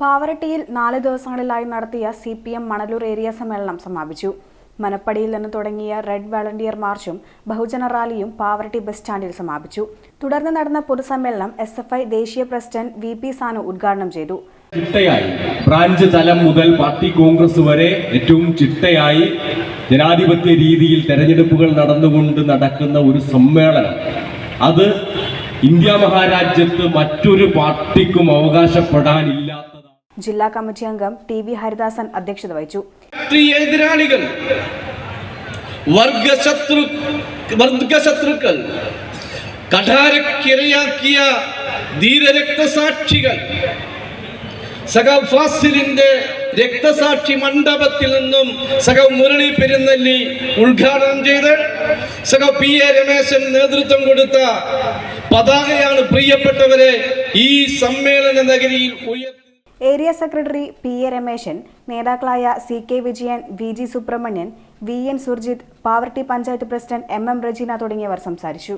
പാവറട്ടിയിൽ 4 ദിവസങ്ങളിലായി നടത്തിയ CPM Manalur area സമ്മേളനം സമാപിച്ചു. മനപ്പടിയിൽ നിന്ന് തുടങ്ങിയ റെഡ് വാളണ്ടിയർ മാർച്ചും ബഹുജന റാലിയും പാവറട്ടി ബസ് സ്റ്റാൻഡിൽ സമാപിച്ചു. തുടർന്ന് നടന്ന പൊതുസമ്മേളനം SFI ദേശീയ പ്രസിഡന്റ് VP സാനു ഉദ്ഘാടനം ചെയ്തു. ചിട്ടയായി ബ്രാഞ്ച് തലം മുതൽ പാർട്ടി കോൺഗ്രസ് വരെ ഏറ്റവും ചിട്ടയായി ജനാധിപത്യ രീതിയിൽ തെരഞ്ഞെടുപ്പുകൾ നടന്നുകൊണ്ട് നടക്കുന്ന ഒരു സമ്മേളനം, അത് ഇന്ത്യ മഹാരാജ്യത്ത് മറ്റൊരു പാർട്ടിക്കും അവകാശപ്പെടാനില്ലാത്തതാണ്. ജില്ലാ കമ്മിറ്റി അംഗം TV ഹരിദാസൻ അധ്യക്ഷത വഹിച്ചു. എതിരാളികൾ, വർഗശത്രുക്കൾ, കഠാരക്കിരയാക്കിയ ധീരരക്തസാക്ഷികൾ സഖാവ് ഫാസിലിന്റെ രക്തസാക്ഷി മണ്ഡപത്തിൽ നിന്നും സഖാവ് മുരളി പെരുന്നെല്ലി ഉദ്ഘാടനം ചെയ്ത് സഖാവ് PA രമേശൻ നേതൃത്വം കൊടുത്ത പതാകയാണ് പ്രിയപ്പെട്ടവരെ ഈ സമ്മേളന നഗരിയിൽ ഉയർത്തി. ഏരിയ സെക്രട്ടറി PA രമേശൻ, നേതാക്കളായ CK Vijayan, VG Subramanian, VN Surjith, Pavaratty panchayat president MM Rejeena തുടങ്ങിയവർ സംസാരിച്ചു.